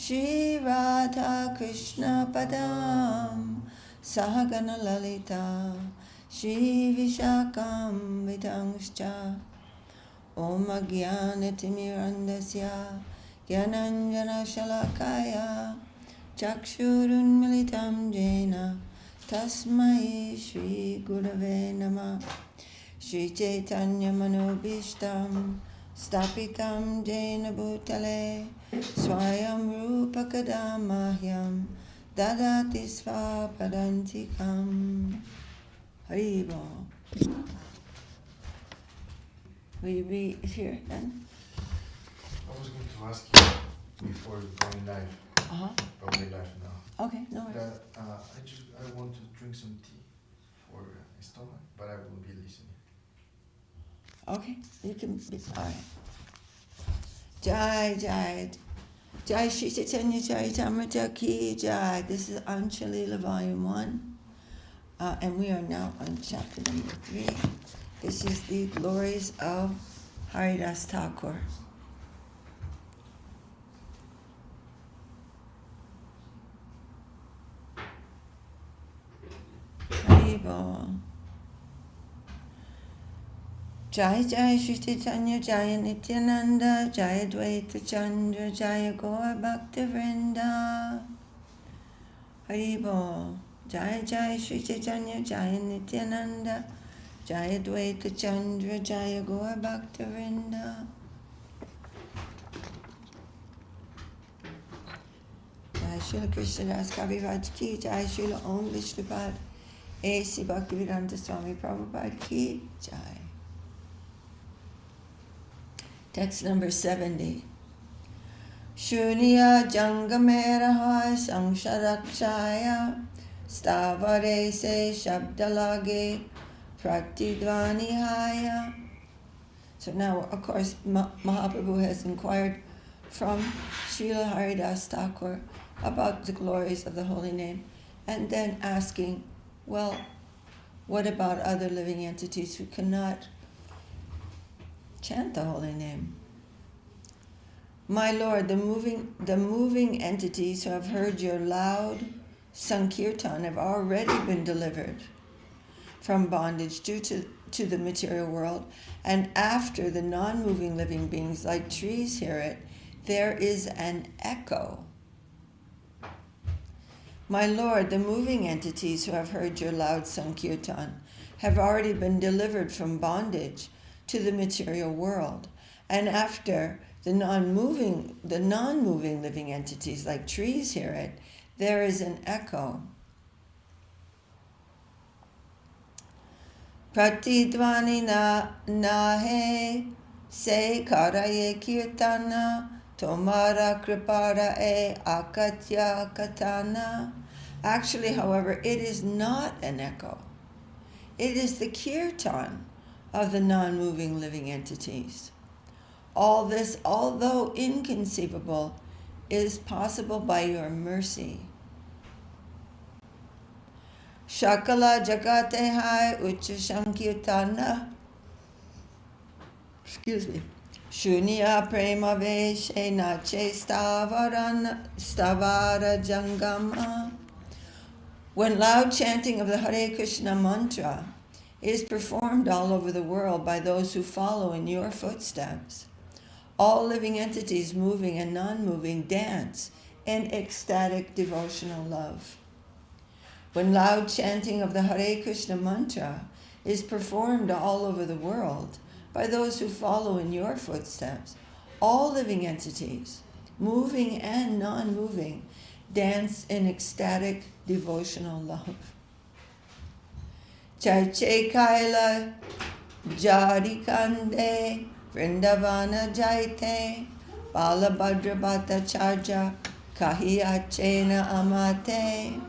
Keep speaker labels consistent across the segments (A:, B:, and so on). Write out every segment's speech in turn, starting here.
A: Shri Radha Krishna Padam Sahagana Lalita Shri Vishakam Vidangscha Om Agyanatimirandasya Gyananjana Shalakaya Chakshurun Militam Jena Tasmai Shri Gurave Nama Shri Chaitanya Manobishtam Stapitam Jena Bhutale Swayam Rupa Kadamahyam Dadati Svapadantikam. Haribo. Will you be here then?
B: I was going to ask you before going live. But we're live now.
A: Okay, no worries.
B: I want to drink some tea for my stomach, but I will be listening.
A: Okay, you can be alright. Jai Jai Jai Sri Chaitanya Charitamrita Ki Jai. This is Antya Lila Volume 1, and we are now on chapter number 3. This is the glories of Haridas Thakur. Haribo. Jai Jai Sri Chaitanya Jaya Nityananda Jaya Dvaita Chandra Jaya Gaur Bhakta Vrinda. Haribo. Jai Jai Sri Chaitanya Jaya Nityananda Jaya Dvaita Chandra Jaya Gaur Bhakta Vrinda. Jai Srila Krishnadas Kaviraj Ki Jai Srila Om Vishnupad A.C. Bhaktivedanta Swami Prabhupada Ki Jai. Text number 70. Shunya Jangamera Sangsharakshaya Stavare Se Shabdalage Pratidvani Haya. So now, of course, Mahaprabhu has inquired from Srila Haridas Thakur about the glories of the holy name, and then asking, well, what about other living entities who cannot chant the holy name? My Lord, the moving entities who have heard your loud Sankirtan have already been delivered from bondage due to the material world, and after the non-moving living beings like trees hear it, there is an echo. My Lord, the moving entities who have heard your loud Sankirtan have already been delivered from bondage to the material world, and after the non-moving living entities like trees hear it, there is an echo. Pratidvani nahe se karaye kirtana tomara kripara e akatya katana. Actually, however, it is not an echo. It is the kirtan of the non-moving living entities. All this, although inconceivable, is possible by your mercy. Shakala jagate hai ucha sankirtana. Shunya prema veshe nache stavara jangama. When loud chanting of the Hare Krishna mantra is performed all over the world by those who follow in your footsteps, all living entities, moving and non-moving, dance in ecstatic devotional love. When loud chanting of the Hare Krishna mantra is performed all over the world by those who follow in your footsteps, all living entities, moving and non-moving, dance in ecstatic devotional love. Chaiche Kaila Jarikande Vrindavana Jaite Balabhadra Bhattacharya Kahiyachena Amate.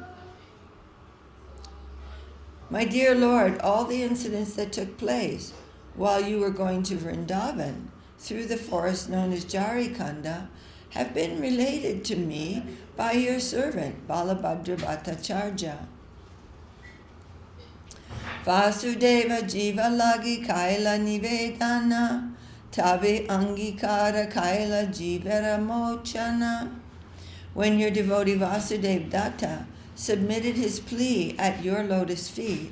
A: My dear Lord, all the incidents that took place while you were going to Vrindavan through the forest known as Jarikanda have been related to me by your servant Balabhadra Bhattacharya. Vasudeva Jiva Lagi Kaila Nivedana Tabe Angikara Kaila Jivera Mochana. When your devotee Vasudeva Datta submitted his plea at your lotus feet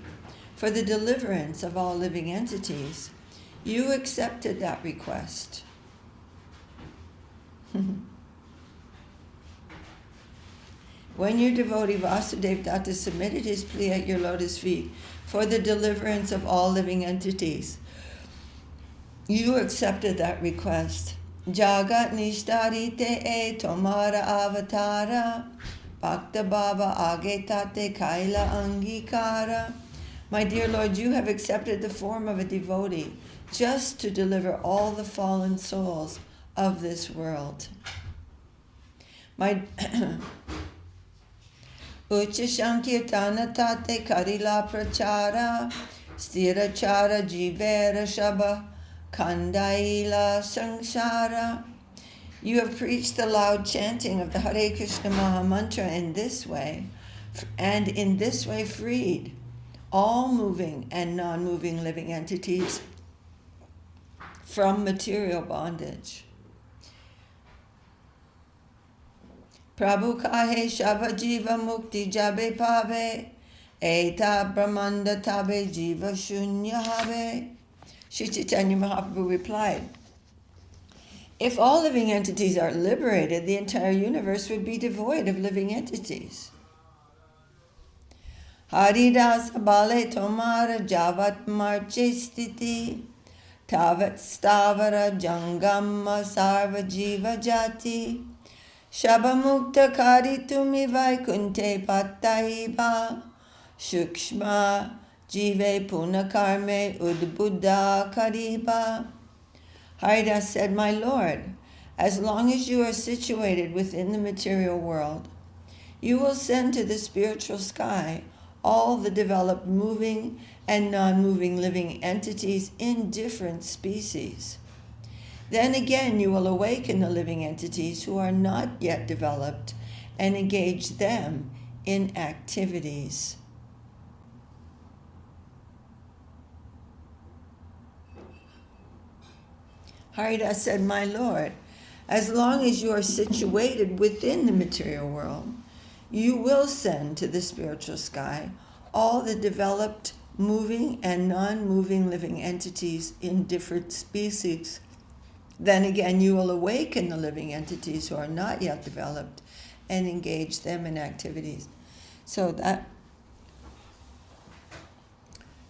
A: for the deliverance of all living entities, you accepted that request. When your devotee Vasudeva Datta submitted his plea at your lotus feet for the deliverance of all living entities, you accepted that request. Jagat nishtarite e tomara avatara, bhakta bhava agetate kaila angikara. My dear Lord, you have accepted the form of a devotee just to deliver all the fallen souls of this world. My Ucha Sankirtana Tate Karila Prachara Stirachara Jivera Shaba Kandaila Sangsara. You have preached the loud chanting of the Hare Krishna Maha Mantra in this way, and in this way freed all moving and non-moving living entities from material bondage. Prabhu kahe shava jiva mukti jabe pave, eta brahmanda tabe jiva shunya have. Sri Chaitanya Mahaprabhu replied, if all living entities are liberated, the entire universe would be devoid of living entities. Haridas bale tomara javat marche stiti, tavat stavara jangama sarva jiva jati, Shabamukta karitumi vaikunte pattaiva, shukshma jive punakarme udbuddha kariba. Haridas said, my Lord, as long as you are situated within the material world, you will send to the spiritual sky all the developed moving and non-moving living entities in different species. Then again you will awaken the living entities who are not yet developed and engage them in activities. Haridas said, my Lord, as long as you are situated within the material world, you will send to the spiritual sky all the developed moving and non-moving living entities in different species. Then again, you will awaken the living entities who are not yet developed and engage them in activities. So that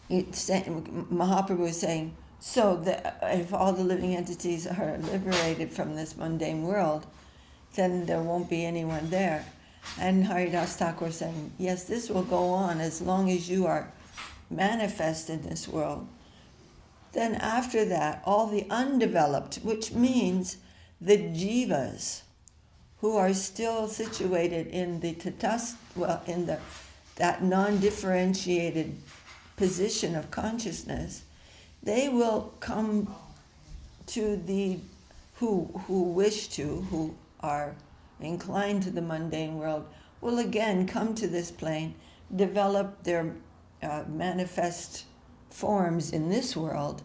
A: Mahaprabhu is saying, so that if all the living entities are liberated from this mundane world, then there won't be anyone there. And Haridas Thakur saying, yes, this will go on as long as you are manifest in this world. Then after that, all the undeveloped, which means the jivas, who are still situated in the that non-differentiated position of consciousness, they will come to the who are inclined to the mundane world, will again come to this plane, develop their manifest forms in this world,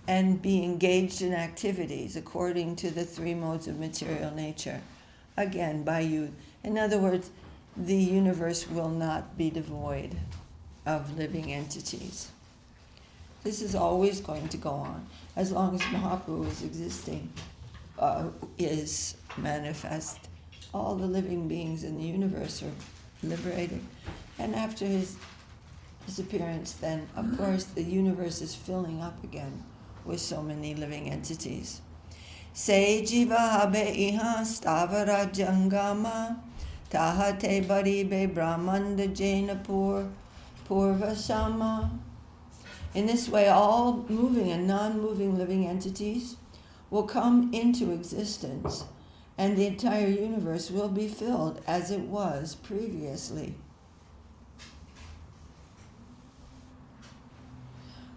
A: and be engaged in activities according to the three modes of material nature, again by you. In other words, the universe will not be devoid of living entities. This is always going to go on as long as Mahaprabhu is existing, is manifest. All the living beings in the universe are liberated. And after his disappearance, then, of course, the universe is filling up again with so many living entities. Se jiva habe iha stavara jangama tahate baribe brahmanda jainapur purvasama. In this way, all moving and non-moving living entities will come into existence, and the entire universe will be filled as it was previously.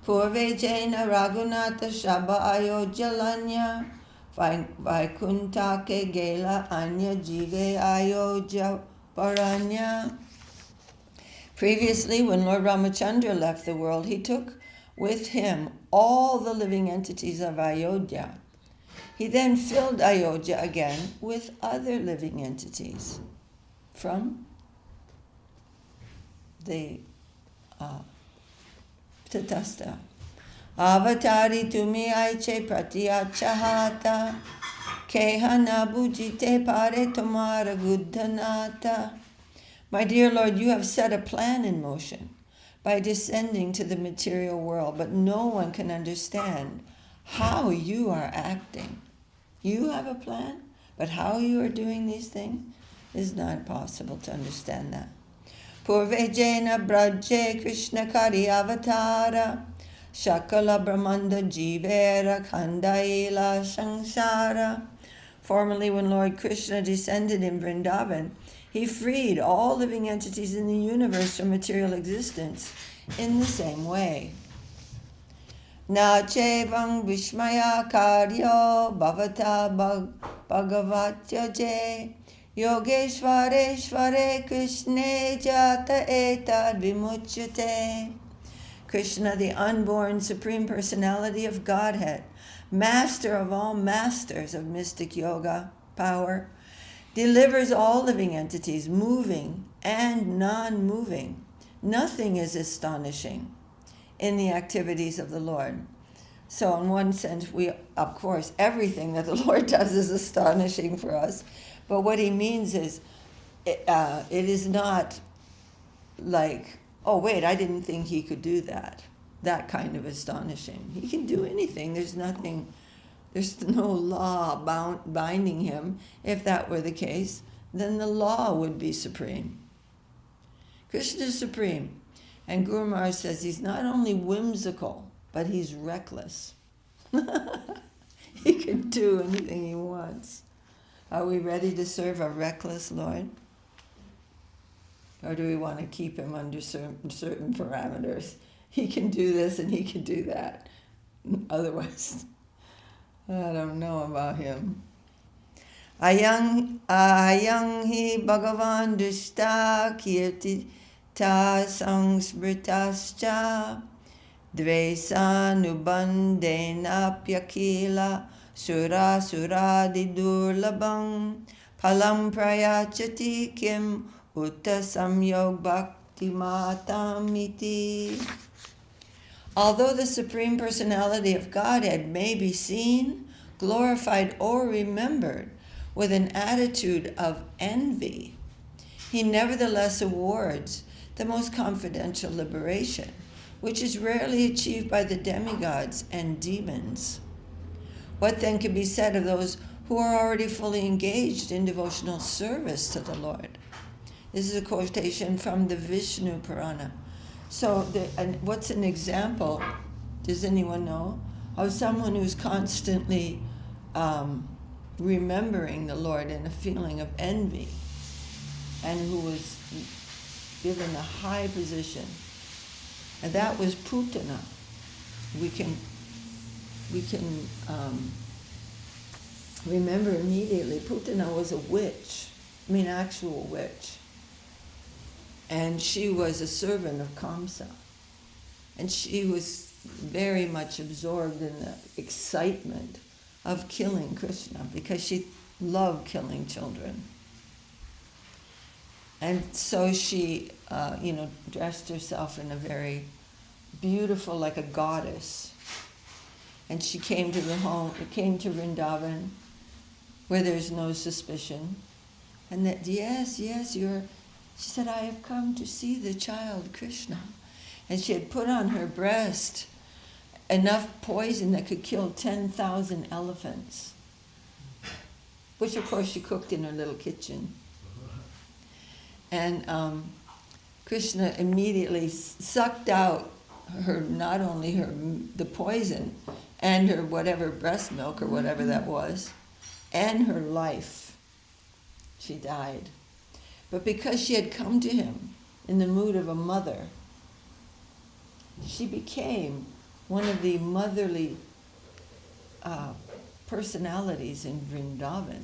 A: Purve Jaina Raghunatha Shaba Ayodhya Vaikunta Ke Gela Anya Jive Ayodhya Paranya. Previously, when Lord Ramachandra left the world, he took with him all the living entities of Ayodhya. He then filled Ayodhya again with other living entities from the Tatastha. Avatari tumi aiche pratyachahata kehana bujite pare tomara guddhanata. My dear Lord, you have set a plan in motion by descending to the material world, but no one can understand how you are acting. You have a plan, but how you are doing these things is not possible to understand that. Purvejena braje Krishna kari avatara Shakala Brahmanda Jivera Kandaila Sangsara. Formerly, when Lord Krishna descended in Vrindavan, he freed all living entities in the universe from material existence in the same way. Na chevang vishmaya karyo bhavata bhagavatya je yogeshvareshvare krishne jata etad vimuchyate. Krishna, the unborn Supreme Personality of Godhead, master of all masters of mystic yoga power, delivers all living entities, moving and non-moving. Nothing is astonishing in the activities of the Lord. So in one sense, of course, everything that the Lord does is astonishing for us. But what he means is, it is not like, oh wait, I didn't think he could do that. That kind of astonishing. He can do anything. There's no law binding him. If that were the case, then the law would be supreme. Krishna is supreme. And Guru Maharaj says he's not only whimsical, but he's reckless. He can do anything he wants. Are we ready to serve a reckless Lord? Or do we want to keep him under certain parameters? He can do this and he can do that. Otherwise, I don't know about him. Ayang hi Bhagavan Dushta Kirti Ta Sangsmritascha Dvesa Nubandena Pyakila Sura Suradi Durlabang Palam Prayachati Kim Utta Samyog Bhakti Matamiti. Although the Supreme Personality of Godhead may be seen, glorified, or remembered with an attitude of envy, he nevertheless awards the most confidential liberation, which is rarely achieved by the demigods and demons. What then can be said of those who are already fully engaged in devotional service to the Lord? This is a quotation from the Vishnu Purana. So, what's an example, does anyone know, of someone who's constantly remembering the Lord in a feeling of envy, and who was given a high position? And that was Putana. We can remember immediately. Putana was a witch, actual witch. And she was a servant of Kamsa. And she was very much absorbed in the excitement of killing Krishna because she loved killing children. And so she, dressed herself in a very beautiful, like a goddess. And she came to Vrindavan, where there's no suspicion. And that, yes, she said, I have come to see the child Krishna. And she had put on her breast enough poison that could kill 10,000 elephants, which of course she cooked in her little kitchen. And Krishna immediately sucked out not only the poison and her whatever breast milk or whatever that was, and her life. She died. But because she had come to him in the mood of a mother, she became one of the motherly personalities in Vrindavan.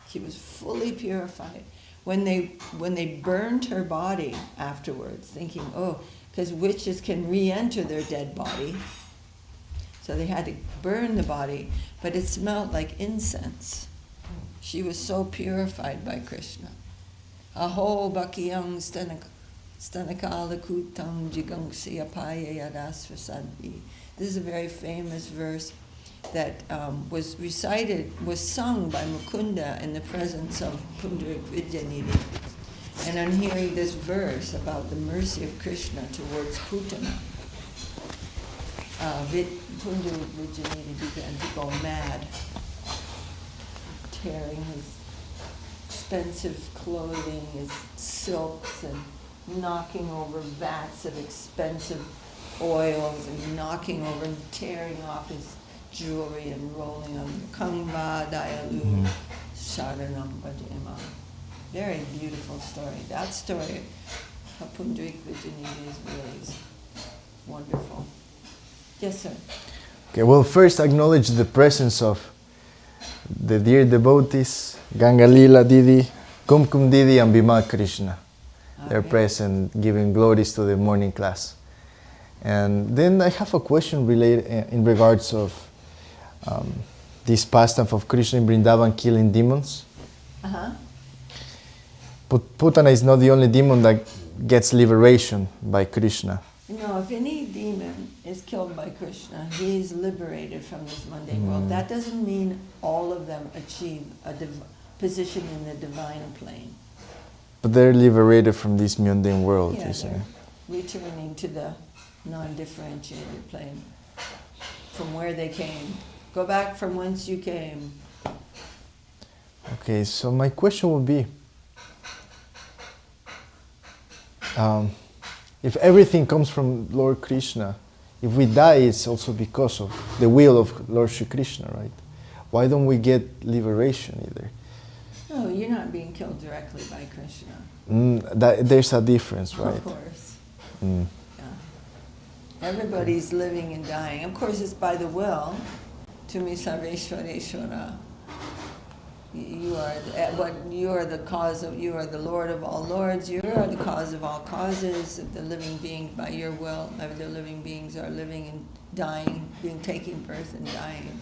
A: She was fully purified. When they burned her body afterwards, thinking, because witches can re-enter their dead body. So they had to burn the body, but it smelled like incense. She was so purified by Krishna. Aho bakiyang stanakala kutam jigangsi apaya yadasvasadvi. This is a very famous verse that was sung by Mukunda in the presence of Pundarik Vidyanidhi. And on hearing this verse about the mercy of Krishna towards Putana, Pundarik Vidyanidhi began to go mad, tearing his expensive clothing, his silks, and knocking over vats of expensive oils, and knocking over and tearing off his jewelry and rolling on Kangma Dayalu Sharanam Bhajema. Very beautiful story. That story of Pundarik Vidyanidhi is really wonderful. Yes, sir.
C: Okay, well, first acknowledge the presence of the dear devotees, Ganga Lila Didi, Kumkum Didi, and Bhima Krishna. They're present, giving glories to the morning class. And then I have a question related in regards of this pastime of Krishna in Vrindavan killing demons. Putana is not the only demon that gets liberation by Krishna.
A: No, if any demon is killed by Krishna, he is liberated from this mundane world. That doesn't mean all of them achieve a position in the divine plane.
C: But they're liberated from this mundane world,
A: Yeah,
C: you say.
A: returning to the non-differentiated plane from where they came. Go back from whence you came.
C: Okay, so my question would be, if everything comes from Lord Krishna, if we die, it's also because of the will of Lord Sri Krishna, right? Why don't we get liberation either?
A: No, you're not being killed directly by Krishna.
C: There's a difference, right?
A: Of course. Yeah. Everybody's living and dying. Of course, it's by the will. Tumi Sarveshwareshwara. You are the cause of. You are the Lord of all lords. You are the cause of all causes. The living beings, by your will, the living beings are living and dying, taking birth and dying.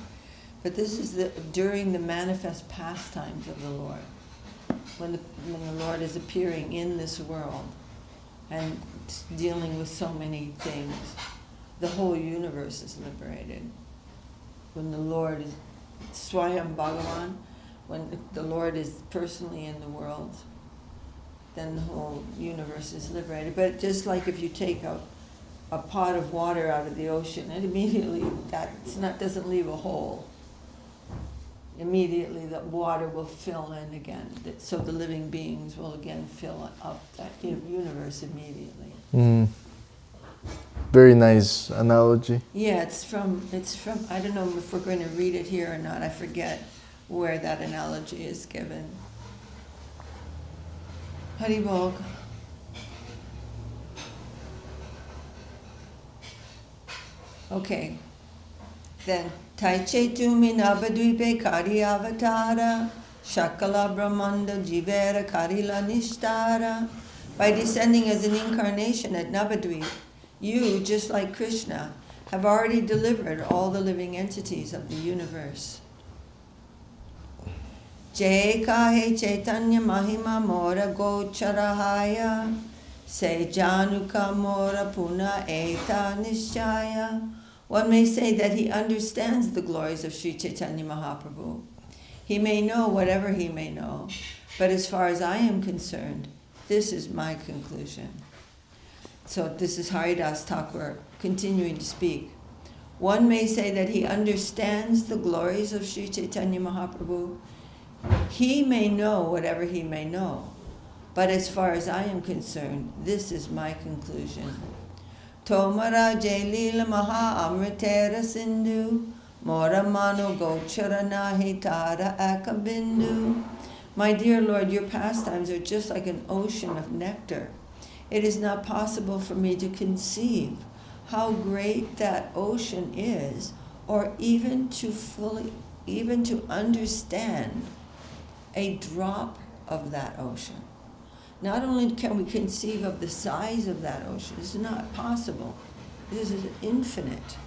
A: But this is during the manifest pastimes of the Lord, when the Lord is appearing in this world and dealing with so many things. The whole universe is liberated. When the Lord is Swayam Bhagavan, when the Lord is personally in the world, then the whole universe is liberated. But just like if you take a pot of water out of the ocean, and immediately doesn't leave a hole. Immediately the water will fill in again. So the living beings will again fill up that universe immediately.
C: Very nice analogy.
A: Yeah, it's from, I don't know if we're going to read it here or not. I forget where that analogy is given. Hari Bol. Okay. Then, Taiche Tumi Nabadvipe Kari Avatara, Shakala Brahmanda Jivera Karila Nishtara. By descending as an incarnation at Navadvip, you, just like Krishna, have already delivered all the living entities of the universe. Jai Kahe Chaitanya Mahima Mora Gocharahaya, Se Januka Mora Puna Eta Nishchaya. One may say that he understands the glories of Sri Chaitanya Mahaprabhu. He may know whatever he may know, but as far as I am concerned, this is my conclusion. So this is Haridas Thakur continuing to speak. One may say that he understands the glories of Sri Chaitanya Mahaprabhu. He may know whatever he may know, but as far as I am concerned, this is my conclusion. Tomara Jailila Maha Amritera Sindhu, Mora Mano Gochara Nahi Tara Akabindu. My dear Lord, your pastimes are just like an ocean of nectar. It is not possible for me to conceive how great that ocean is, or even to understand a drop of that ocean. Not only can we conceive of the size of that ocean, it's not possible. This is infinite.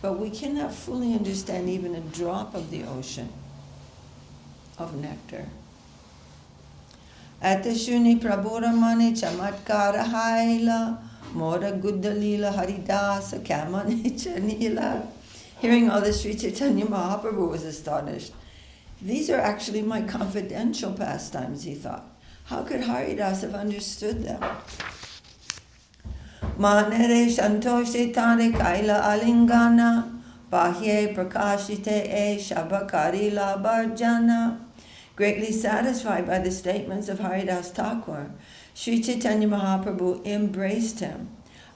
A: but we cannot fully understand even a drop of the ocean of nectar. Atashuni Prabhuramani Chamatkara Haila Mora Guddalila Haridasa Kamani Chanila. Hearing all this, Sri Chaitanya Mahaprabhu was astonished. These are actually my confidential pastimes, he thought. How could Haridas have understood them? Manere Shantoshe Tane Kaila Alingana Bahye Prakashite E Shabakarila Barjana. Greatly satisfied by the statements of Haridas Thakur, Sri Chaitanya Mahaprabhu embraced him.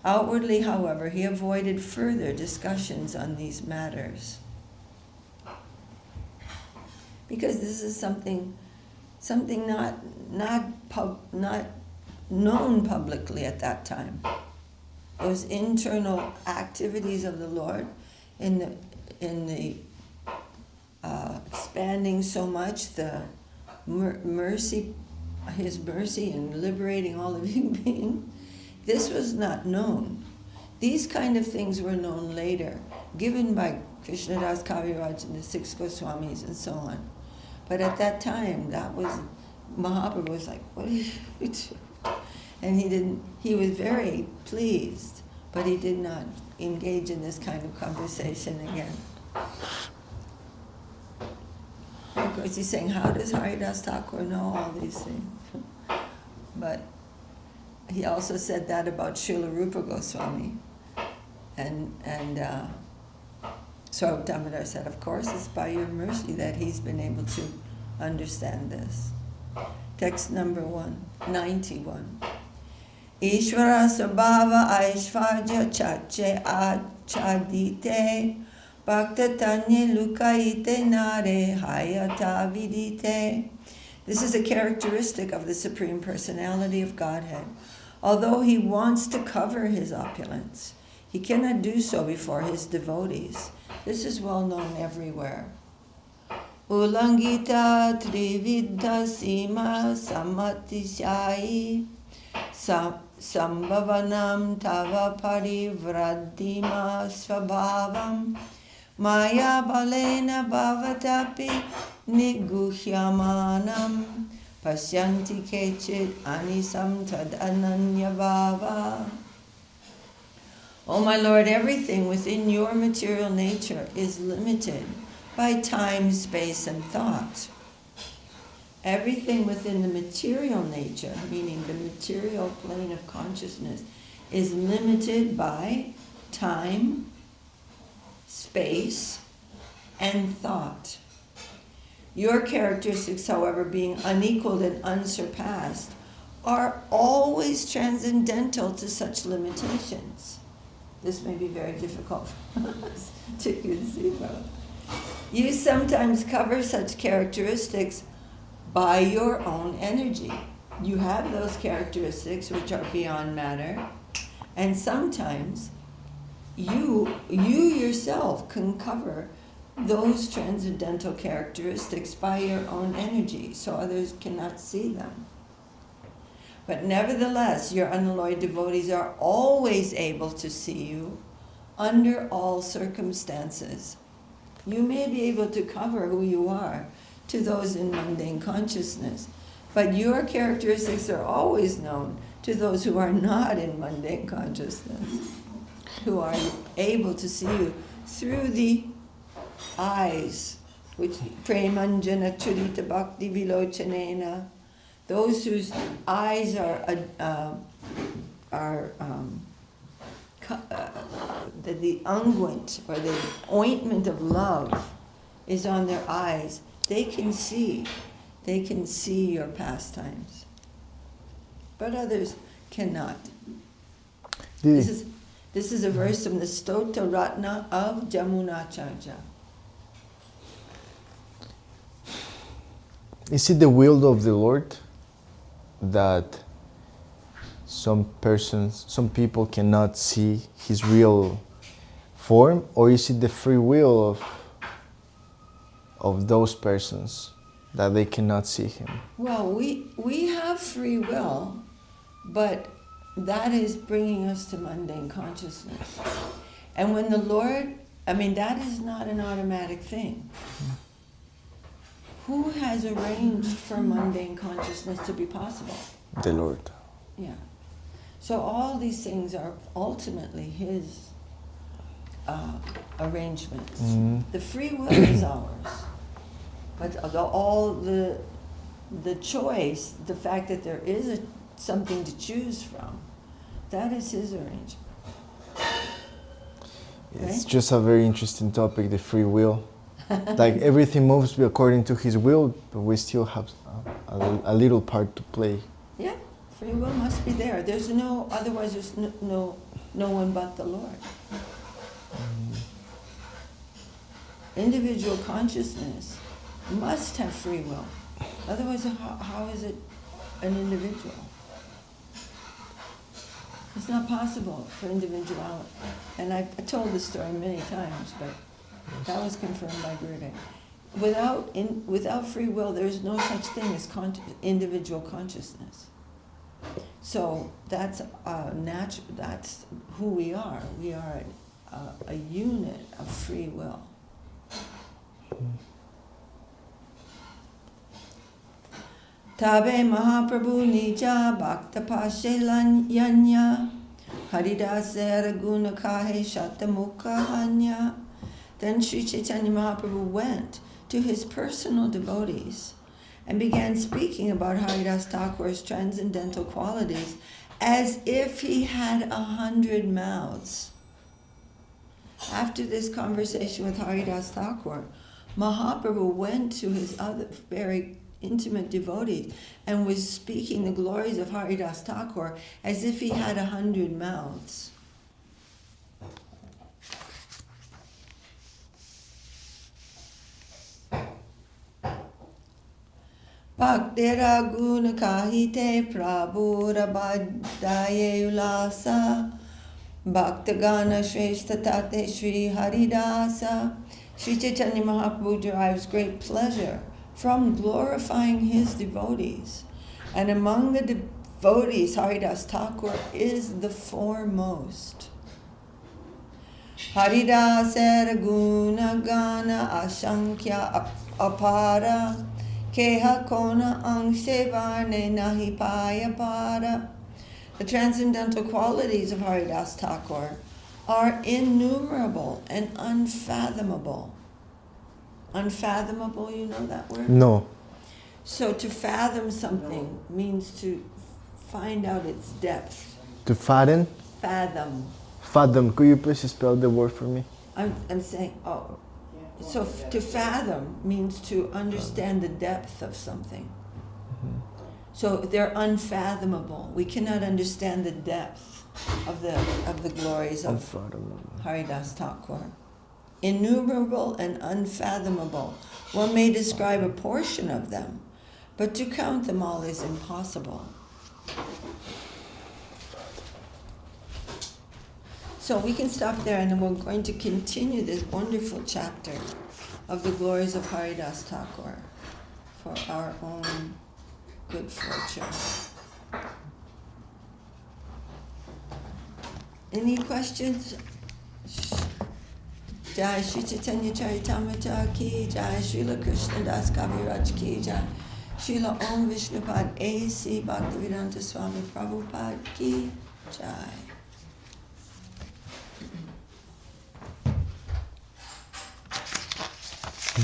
A: Outwardly, however, he avoided further discussions on these matters. Because this is something not known publicly at that time. Those internal activities of the Lord in the expanding so much the mercy, his mercy in liberating all living beings. This was not known. These kind of things were known later, given by Krishnadas Kaviraj and the six Goswamis and so on. But at that time, that was, Mahaprabhu was like, what are you doing? And he was very pleased, but he did not engage in this kind of conversation again. Of course, he's saying, how does Haridas Thakur know all these things? But he also said that about Srila Rupa Goswami. And Swarup Damodar said, of course, it's by your mercy that he's been able to understand this. Text number 191. Ishvara Sabhava Aishvarja Chache Achadite Bhakta Tanya Lukaite Nare Hayata Vidite. This is a characteristic of the Supreme Personality of Godhead. Although he wants to cover his opulence, he cannot do so before his devotees. This is well known everywhere. Ulangita Trividha Sima Samatishai Sambhavanam Tava Parivradima Svabhavam Maya Balena Bhavatapi Niguhyamanam Pasyanti Kechit Anisam Tad Ananya Bhava. O my Lord, everything within your material nature is limited by time, space, and thought. Everything within the material nature, meaning the material plane of consciousness, is limited by time, space, and thought. Your characteristics, however, being unequaled and unsurpassed, are always transcendental to such limitations. This may be very difficult for us to conceive of. You sometimes cover such characteristics by your own energy. You have those characteristics which are beyond matter, and sometimes you yourself can cover those transcendental characteristics by your own energy, so others cannot see them. But nevertheless, your unalloyed devotees are always able to see you under all circumstances. You may be able to cover who you are to those in mundane consciousness, but your characteristics are always known to those who are not in mundane consciousness, who are able to see you through the eyes, which Premanjana Churita Bhakti Vilochanena, those whose eyes the unguent or the ointment of love is on their eyes. They can see your pastimes, but others cannot. This is a verse from the Stota Ratna of Jamunacharya.
C: Is it the will of the Lord that some people cannot see his real form, or is it the free will of those persons that they cannot see him?
A: Well, we have free will, but that is bringing us to mundane consciousness. And when the Lord I mean, that is not an automatic thing. Who has arranged for mundane consciousness to be possible?
C: The Lord.
A: Yeah. So all these things are ultimately His arrangements. The free will is ours, but all the choice, the fact that there is something to choose from, that is His arrangement.
C: It's
A: Right?
C: just a very interesting topic, the free will. Like everything moves according to His will, but we still have a little part to play.
A: Yeah, free will must be there. There's no, otherwise there's no one but the Lord. Individual consciousness must have free will. Otherwise, how is it an individual? It's not possible for individuality. And I told this story many times, but that was confirmed by Gurudev. Without free will, there is no such thing as individual consciousness. So that's natural. That's who we are. We are a unit of free will. Tabe Mahaprabhu Nija Bhakta Pashelanyanya Haridasera Guna Kahe Shatamukha Hanya. Then Sri Chaitanya Mahaprabhu went to his personal devotees and began speaking about Haridas Thakur's transcendental qualities as if he had 100 mouths. After this conversation with Haridas Thakur, Mahaprabhu went to his other very intimate devotees and was speaking the glories of Haridas Thakur as if he had 100 mouths. Bhaktera guna kahite prabhura badaye ulasa Bhaktagana Shrestha Tate Sri Haridasa. Sri Chaitanya Mahaprabhu derives great pleasure from glorifying his devotees. And among the devotees, Haridas Thakur is the foremost. Haridasera guna gana ashankya apara keha kona angshe varne nahi paya para. The transcendental qualities of Haridas Thakur are innumerable and unfathomable. Unfathomable, you know that word?
C: No.
A: So to fathom something means to find out its depth.
C: To fathom?
A: Fathom.
C: Fathom. Could you please spell the word for me?
A: I'm saying, so to fathom means to understand the depth of something. So they're unfathomable. We cannot understand the depth of the glories of Haridas Thakur. Innumerable and unfathomable. One may describe a portion of them, but to count them all is impossible. So we can stop there, and then we're going to continue this wonderful chapter of the glories of Haridas Thakur for our own good fortune. Any questions? Jai Shri Chaitanya Charitamrita ki Jai, Srila Krishna Das Kaviraj ki Jai, Srila Om Vishnupad A.C. Bhaktivedanta Swami Prabhupada ki Jai.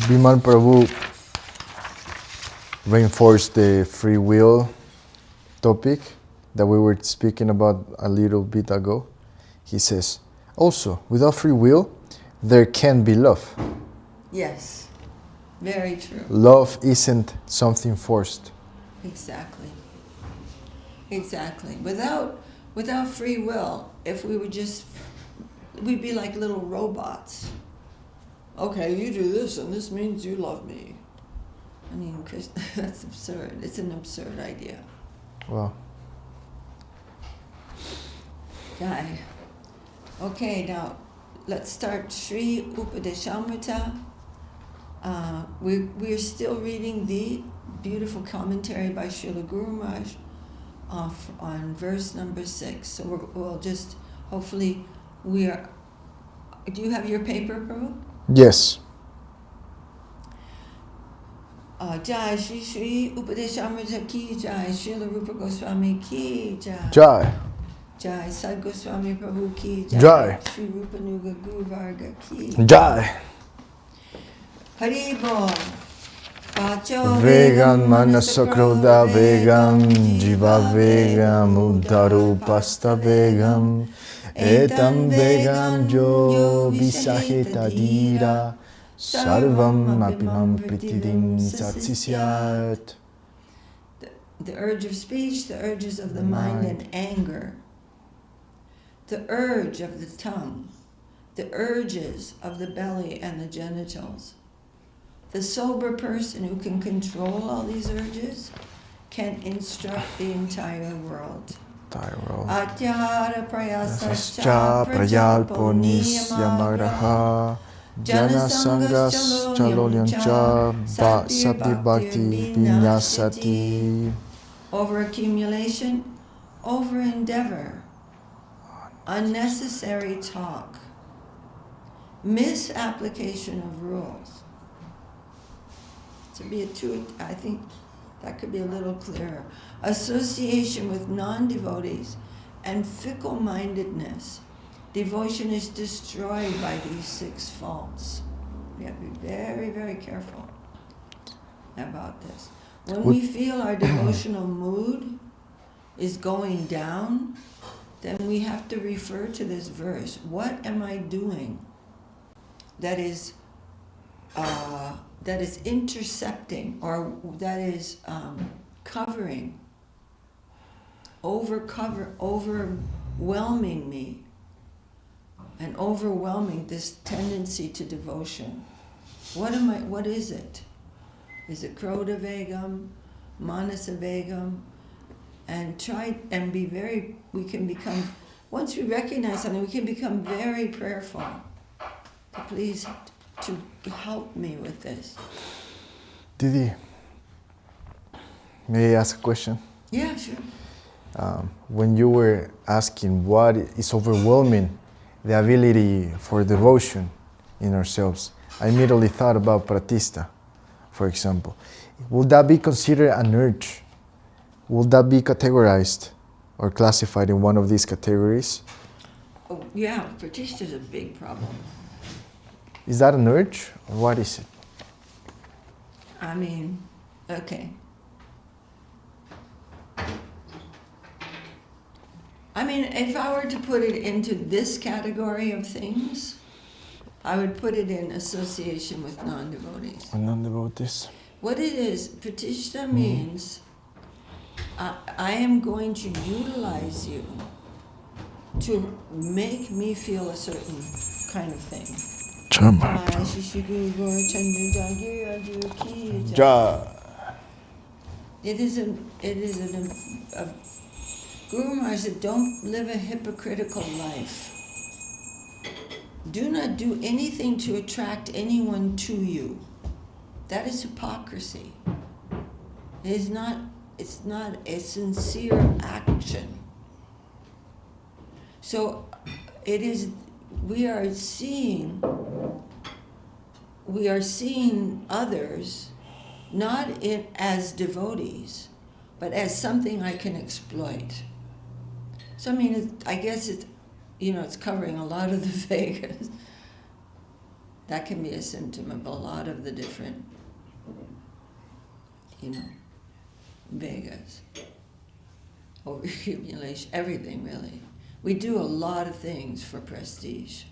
C: Bimal Prabhu reinforced the free will topic that we were speaking about a little bit ago. He says, also, without free will, there can be love.
A: Yes, very true.
C: Love isn't something forced.
A: Exactly. Exactly. Without free will, if we were we'd be like little robots. Okay, you do this and this means you love me. I mean, Chris, that's absurd. It's an absurd idea.
C: Wow.
A: Jai. Okay, now let's start Sri Upadesamrita. We're still reading the beautiful commentary by Srila Guru Maharaj on verse number 6. So we'll just, hopefully we are Do you have your paper, Prabhu?
C: Yes.
A: Jai Sri Sri Upadesamrita ki Jai, Srila Rupa Goswami ki Jai.
C: Jai.
A: Jai Sad Goswami Prabhu ki Jai.
C: Jai.
A: Sri Rupa Nuga Guru Varga ki
C: Jai.
A: Hari Bol. Vacho
C: Vegan manasakroda vegam jiva vegam uddharu pasta vegam etam vegam jo visaheta dira sarvam apimam pritidim satsisyat.
A: The urge of speech, the urges of the mind and anger, the urge of the tongue, the urges of the belly and the genitals. The sober person who can control all these urges can instruct the entire world. Atyahara prayasascha
C: prayalpo nisyamagraha janasangas chalolyancha sabdi bhakti vinyasati.
A: Overaccumulation, over-endeavor, unnecessary talk, misapplication of rules. I think that could be a little clearer. Association with non-devotees and fickle-mindedness. Devotion is destroyed by these 6 faults. We have to be very, very careful about this. When we feel our devotional mood is going down, then we have to refer to this verse. What am I doing that is intercepting, or that is covering, overwhelming me, and overwhelming this tendency to devotion? What is it? Is it Krodha Vegam, Manasa Vegam? And once we recognize something, we can become very prayerful. Please, to help me with this.
C: Didi, may I ask a question?
A: Yeah, sure.
C: When you were asking what is overwhelming the ability for devotion in ourselves, I immediately thought about pratista, for example. Would that be considered an urge? Would that be categorized or classified in one of these categories?
A: Oh, yeah, pratista is a big problem.
C: Is that an urge, or what is it?
A: I mean, okay. I mean, if I were to put it into this category of things, I would put it in association with non-devotees.
C: Non-devotees.
A: What it is, pratishta means I am going to utilize you to make me feel a certain kind of thing. It is a Guru Maharaj said, don't live a hypocritical life. Do not do anything to attract anyone to you. That is hypocrisy. It's not a sincere action. So we are seeing others not as devotees, but as something I can exploit. So I mean, I guess it's covering a lot of the Vegas. That can be a symptom of a lot of the different, Vegas. Overaccumulation, everything really. We do a lot of things for prestige.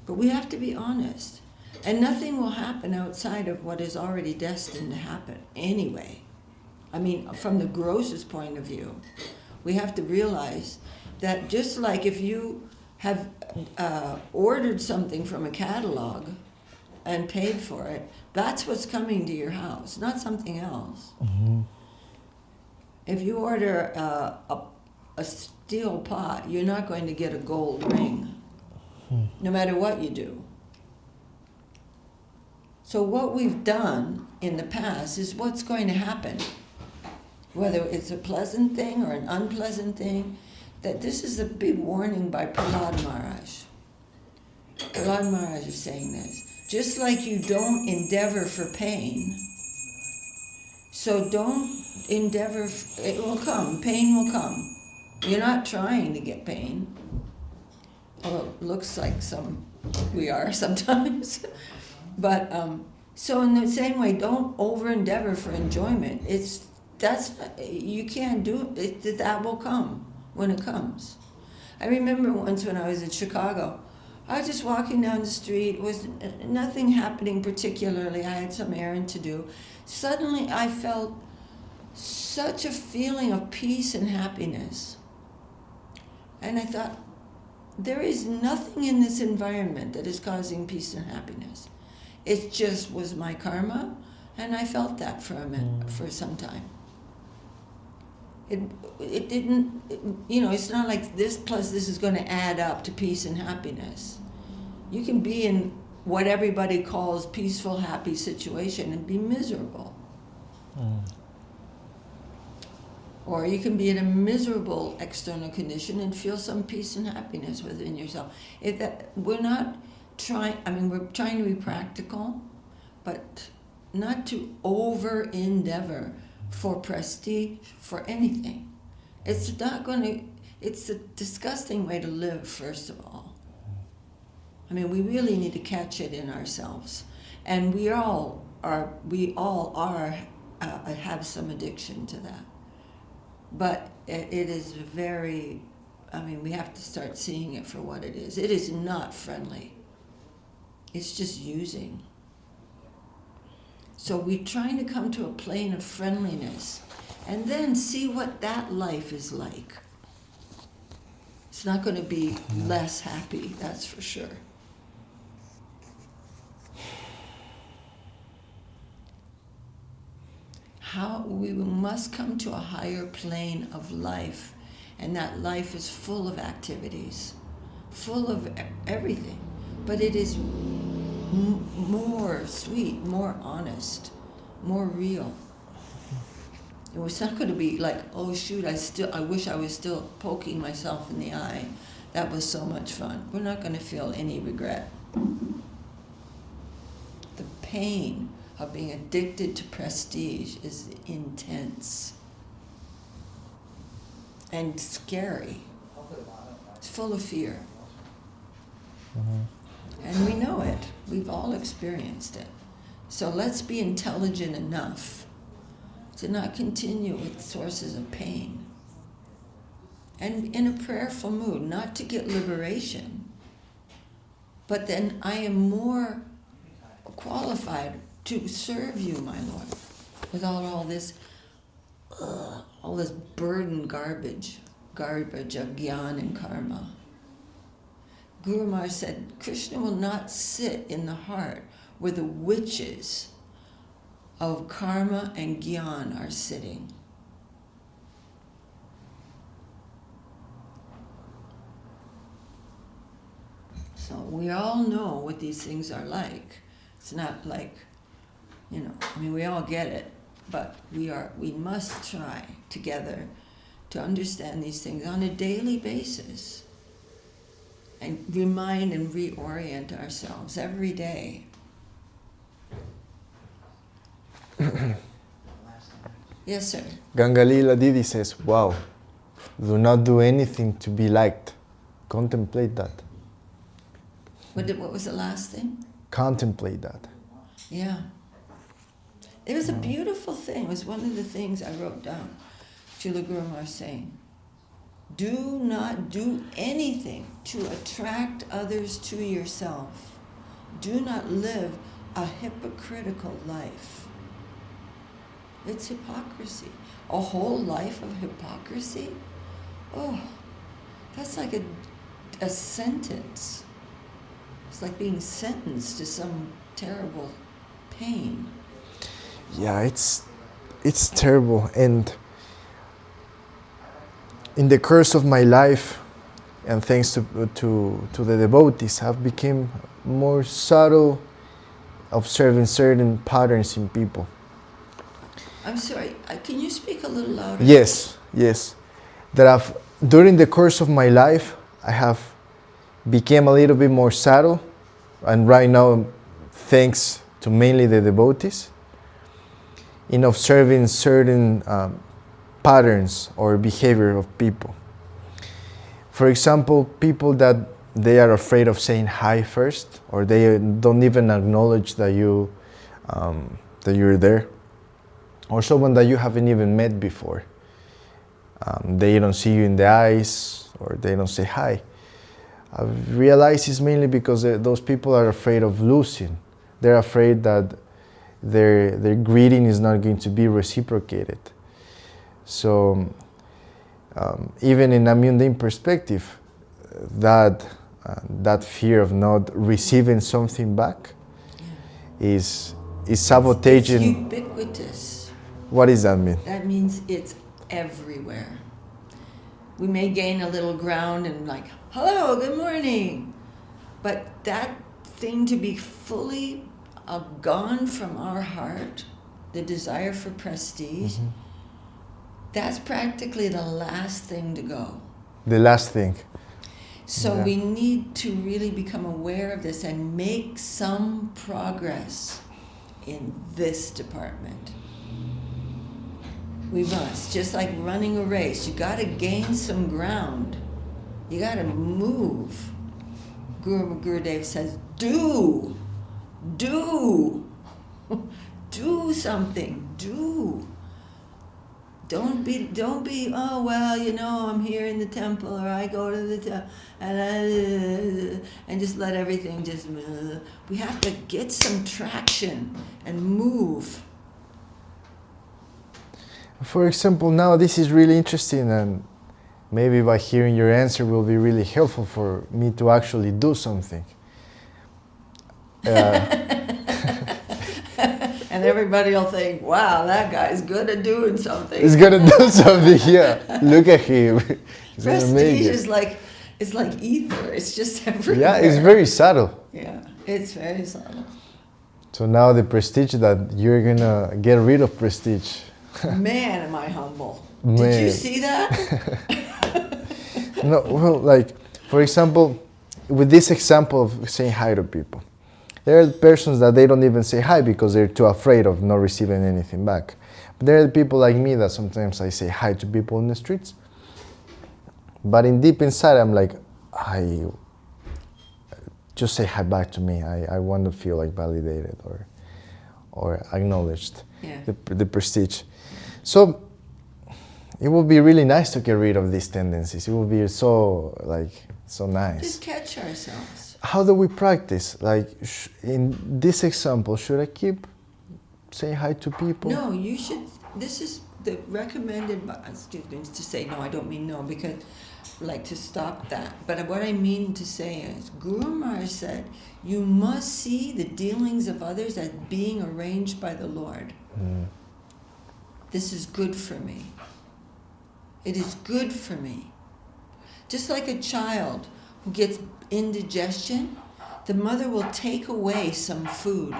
A: But we have to be honest. And nothing will happen outside of what is already destined to happen anyway. I mean, from the grossest point of view, we have to realize that just like if you have ordered something from a catalog and paid for it, that's what's coming to your house, not something else. Mm-hmm. If you order a steel pot, you're not going to get a gold ring, no matter what you do. So what we've done in the past is what's going to happen. Whether it's a pleasant thing or an unpleasant thing, that this is a big warning by Prahlad Maharaj. Prahlad Maharaj is saying this. Just like you don't endeavor for pain, so don't endeavor, it will come, pain will come. You're not trying to get pain. Although it looks like we are sometimes. But, so in the same way, don't over endeavor for enjoyment. You can't do it, that will come when it comes. I remember once when I was in Chicago, I was just walking down the street, was nothing happening particularly, I had some errand to do. Suddenly I felt such a feeling of peace and happiness. And I thought, there is nothing in this environment that is causing peace and happiness. It just was my karma, and I felt that for a minute, for some time. It didn't, it's not like this plus this is going to add up to peace and happiness. You can be in what everybody calls peaceful, happy situation and be miserable. Or you can be in a miserable external condition and feel some peace and happiness within yourself. We're not trying, we're trying to be practical, but not to over-endeavor for prestige, for anything. It's a disgusting way to live, first of all. We really need to catch it in ourselves. And we all have some addiction to that. But it is very, we have to start seeing it for what it is. It is not friendly. It's just using. So we're trying to come to a plane of friendliness and then see what that life is like. It's not going to be less happy, that's for sure. We must come to a higher plane of life, and that life is full of activities, full of everything, but it is more sweet, more honest, more real. It's not going to be like, oh shoot, I wish I was still poking myself in the eye. That was so much fun. We're not going to feel any regret. The pain of being addicted to prestige is intense and scary. It's full of fear. And we know it. We've all experienced it. So let's be intelligent enough to not continue with sources of pain. And in a prayerful mood, not to get liberation, but then I am more qualified to serve you, my Lord, without all this burden garbage of gyan and karma. Guru Maharaj said, Krishna will not sit in the heart where the witches of karma and gyan are sitting. So we all know what these things are like. It's not like, we all get it, but we must try together to understand these things on a daily basis and remind and reorient ourselves every day. Yes, sir.
C: Ganga Lila Didi says, wow, do not do anything to be liked. Contemplate that.
A: What was the last thing?
C: Contemplate that.
A: Yeah. It was a beautiful thing. It was one of the things I wrote down. Srila Guru Maharaj saying, do not do anything to attract others to yourself. Do not live a hypocritical life. It's hypocrisy. A whole life of hypocrisy? Oh, that's like a sentence. It's like being sentenced to some terrible pain.
C: Yeah, it's terrible. And in the course of my life, and thanks to the devotees, I've become more subtle, observing certain patterns in people.
A: I'm sorry, can you speak a little louder?
C: Yes. That during the course of my life, I have became a little bit more subtle, and right now, thanks to mainly the devotees, in observing certain patterns or behavior of people. For example, people that they are afraid of saying hi first, or they don't even acknowledge that you're there, or someone that you haven't even met before. They don't see you in the eyes, or they don't say hi. I've realized it's mainly because those people are afraid of losing. They're afraid that their greeting is not going to be reciprocated. So even in a mundane perspective, that fear of not receiving something back is sabotaging.
A: It's ubiquitous.
C: What does that mean?
A: That means it's everywhere. We may gain a little ground and like, hello, good morning. But that thing to be fully gone from our heart, the desire for prestige, that's practically the last thing to go.
C: The last thing.
A: So we need to really become aware of this and make some progress in this department. We must, just like running a race, you got to gain some ground. You got to move. Gurudev says, do something, do. Don't be, oh, well, I'm here in the temple, or I go to the temple, and just let everything just, we have to get some traction and move.
C: For example, now this is really interesting, and maybe by hearing your answer will be really helpful for me to actually do something.
A: And everybody will think, wow, that guy's good at doing something.
C: He's gonna do something, yeah. Look at him. He's
A: Prestige is like, it's like ether. It's just everywhere.
C: Yeah, it's very subtle.
A: Yeah, it's very subtle.
C: So now the prestige that you're gonna get rid of prestige.
A: Man, am I humble.
C: Man.
A: Did you see that?
C: No, well, like, for example, with this example of saying hi to people, there are persons that they don't even say hi because they're too afraid of not receiving anything back. But there are people like me that sometimes I say hi to people in the streets, but in deep inside I'm like, I just say hi back to me. I want to feel like validated or acknowledged.
A: Yeah.
C: The prestige. So it would be really nice to get rid of these tendencies. It would be so nice.
A: Just catch ourselves.
C: How do we practice? Like in this example, should I keep saying hi to people?
A: No, you should. This is the recommended by students to say no. I don't mean no, because like to stop that. But what I mean to say is, Guru Maharaj said, you must see the dealings of others as being arranged by the Lord. This is good for me. It is good for me. Just like a child who gets indigestion, the mother will take away some food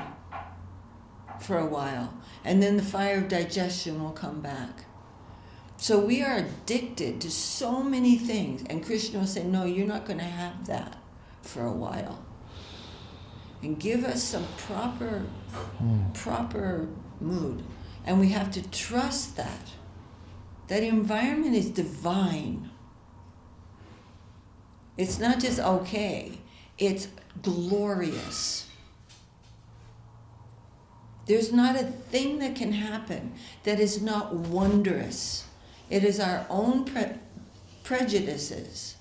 A: for a while, and then the fire of digestion will come back. So we are addicted to so many things, and Krishna will say, no, you're not going to have that for a while. And give us some proper mood. And we have to trust that. That environment is divine. It's not just okay, it's glorious. There's not a thing that can happen that is not wondrous. It is our own prejudices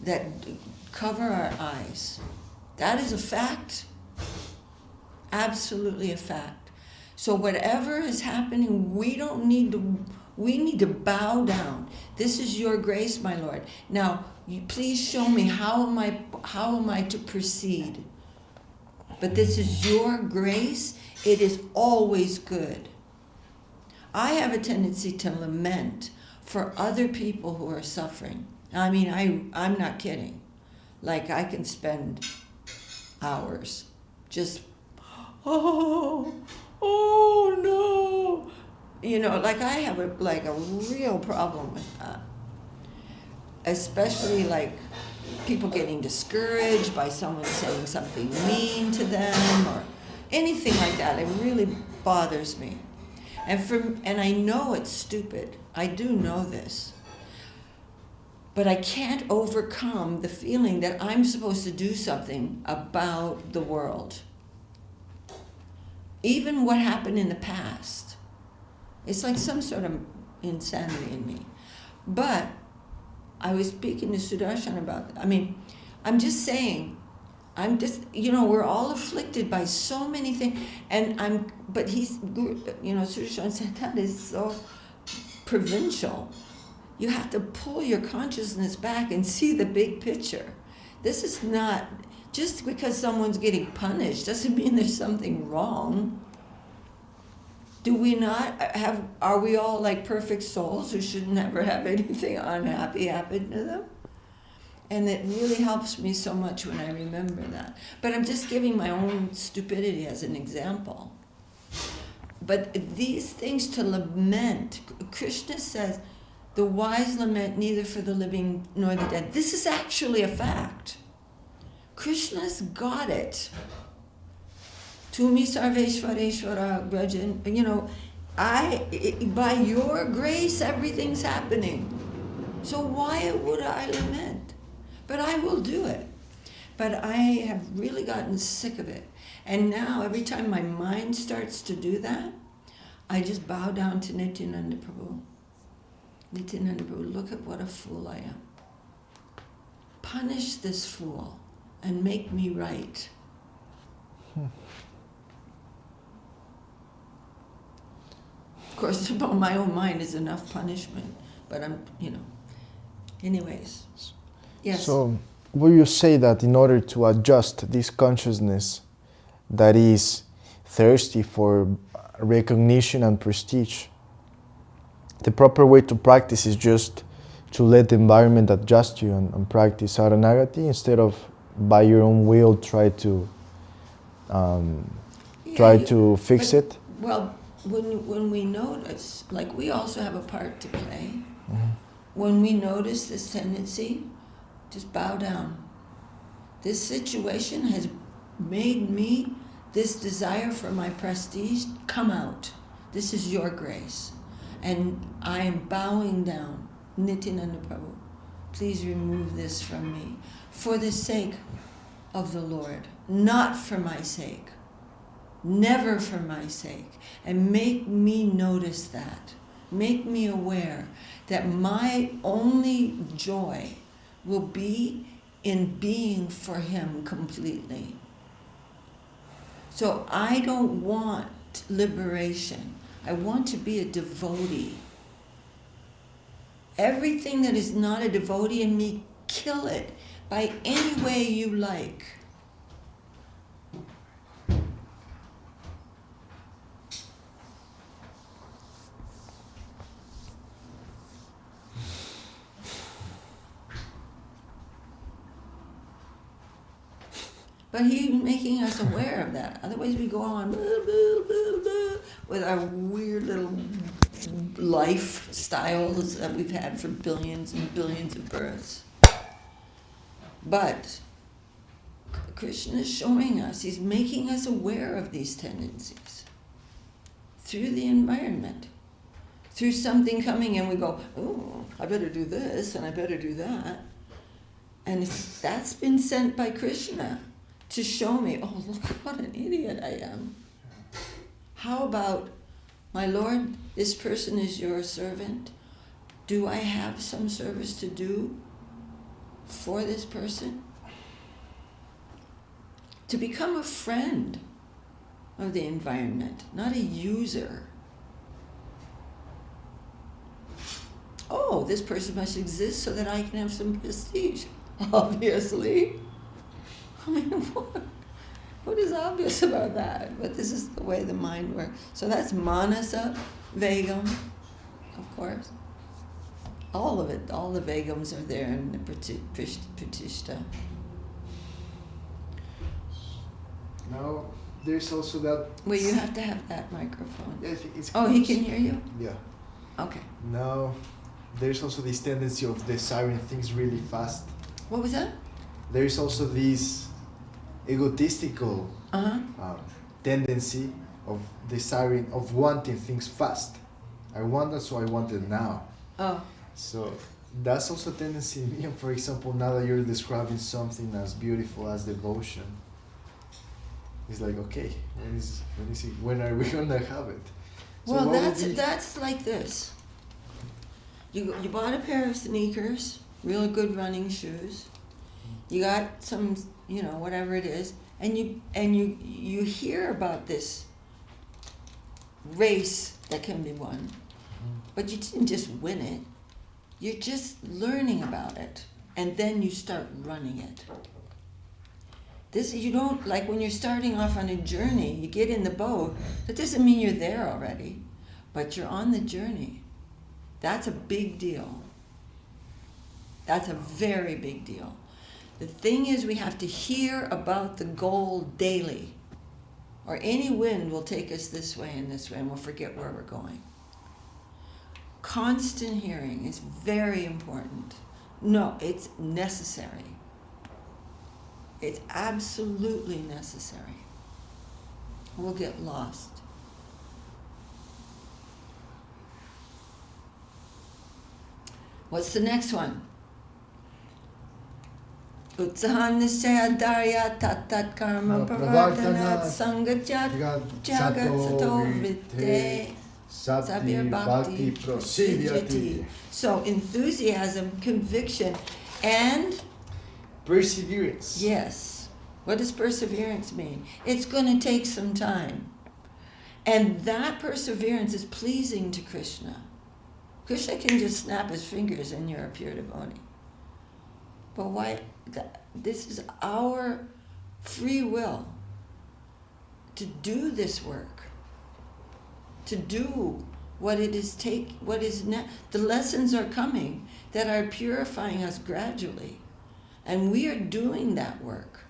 A: that cover our eyes. That is a fact. Absolutely a fact. So whatever is happening, we need to bow down. This is your grace, my Lord. Now, please show me how am I to proceed. But this is your grace. It is always good. I have a tendency to lament for other people who are suffering. I mean, I'm not kidding. Like, I can spend hours just, oh no. Like I have a real problem with that. especially like people getting discouraged by someone saying something mean to them or anything like that. It really bothers me. And I know it's stupid. I do know this. But I can't overcome the feeling that I'm supposed to do something about the world. Even what happened in the past. It's like some sort of insanity in me. But I was speaking to Sudarshan about, I'm just saying, we're all afflicted by so many things. But Sudarshan said that is so provincial. You have to pull your consciousness back and see the big picture. This is not, just because someone's getting punished doesn't mean there's something wrong. Are we all like perfect souls who should never have anything unhappy happen to them? And it really helps me so much when I remember that. But I'm just giving my own stupidity as an example. But these things to lament, Krishna says, the wise lament neither for the living nor the dead. This is actually a fact. Krishna's got it. Tumi sarveshvareshvara brajan. By your grace, everything's happening. So why would I lament? But I will do it. But I have really gotten sick of it. And now, every time my mind starts to do that, I just bow down to Nityananda Prabhu. Nityananda Prabhu, look at what a fool I am. Punish this fool and make me right. Of course, my own mind is enough punishment, but anyways. Yes.
C: So, will you say that in order to adjust this consciousness that is thirsty for recognition and prestige, the proper way to practice is just to let the environment adjust you and practice Saranagati instead of by your own will try to fix it?
A: Well, when we notice, like we also have a part to play.
C: Mm-hmm.
A: When we notice this tendency, just bow down. This situation has made me, this desire for my prestige, come out. This is your grace. And I am bowing down. Nityananda Prabhu, please remove this from me. For the sake of the Lord, not for my sake. Never for my sake. And make me notice that. Make me aware that my only joy will be in being for Him completely. So I don't want liberation. I want to be a devotee. Everything that is not a devotee in me, kill it by any way you like. But He's making us aware of that. Otherwise we go on with our weird little lifestyles that we've had for billions and billions of births. But Krishna is showing us, He's making us aware of these tendencies through the environment. Through something coming and we go, oh, I better do this and I better do that. And that's been sent by Krishna to show me, oh, look what an idiot I am. How about, my Lord, this person is your servant. Do I have some service to do for this person? To become a friend of the environment, not a user. Oh, this person must exist so that I can have some prestige. Obviously. I mean, what is obvious about that? But this is the way the mind works. So that's Manasa, Vegam, of course. All of it, all the Vegams are there in the Pratishta.
B: Now, there's also that...
A: Well, you have to have that microphone.
B: Yes, it's
A: oh,
B: close.
A: He can hear you?
B: Yeah.
A: Okay.
C: Now, there's also this tendency of desiring things really fast.
A: What was that?
C: There is also this egotistical tendency of desiring, of wanting things fast. I want it, so I want it now.
A: Oh.
C: So that's also a tendency in me. For example, now that you're describing something as beautiful as devotion, it's like, okay, when are we gonna have it? So
A: Well, that's like this. You bought a pair of sneakers, really good running shoes. You got some, whatever it is, and you hear about this race that can be won, but you didn't just win it. You're just learning about it, and then you start running it. You don't, like when you're starting off on a journey, you get in the boat, that doesn't mean you're there already, but you're on the journey. That's a big deal. That's a very big deal. The thing is, we have to hear about the goal daily, or any wind will take us this way, and we'll forget where we're going. Constant hearing is very important. No, it's necessary. It's absolutely necessary. We'll get lost. What's the next one? Utsahan nishchaya darya tat karma pravartanat sangatyat jagat sato vritte sabir bhakti prasidyati. So enthusiasm, conviction, and
C: perseverance.
A: Yes. What does perseverance mean? It's going to take some time. And that perseverance is pleasing to Krishna. Krishna can just snap his fingers and you're a pure devotee. But why? This is our free will to do this work, to do what it is the lessons are coming that are purifying us gradually. And we are doing that work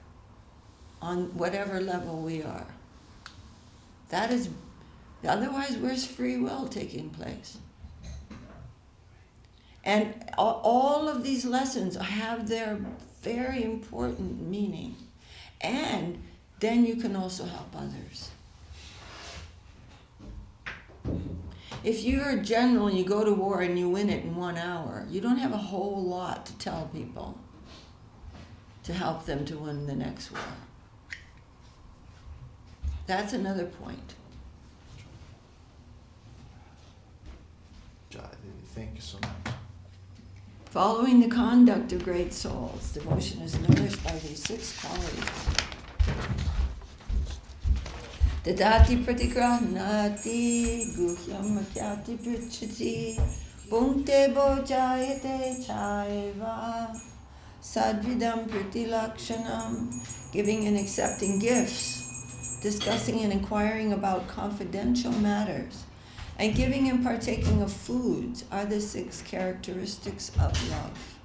A: on whatever level we are. That is, otherwise where's free will taking place? And all of these lessons have their very important meaning. And then you can also help others. If you're a general and you go to war and you win it in 1 hour, you don't have a whole lot to tell people to help them to win the next war. That's another point.
C: Thank you so much.
A: Following the conduct of great souls, devotion is nourished by these 6 qualities. Dadati pratigrahnati guhyam makyati pritchati punkte bojayate chaiva sadvidam pritilakshanam, giving and accepting gifts, discussing and inquiring about confidential matters, and giving and partaking of foods are the 6 characteristics of love.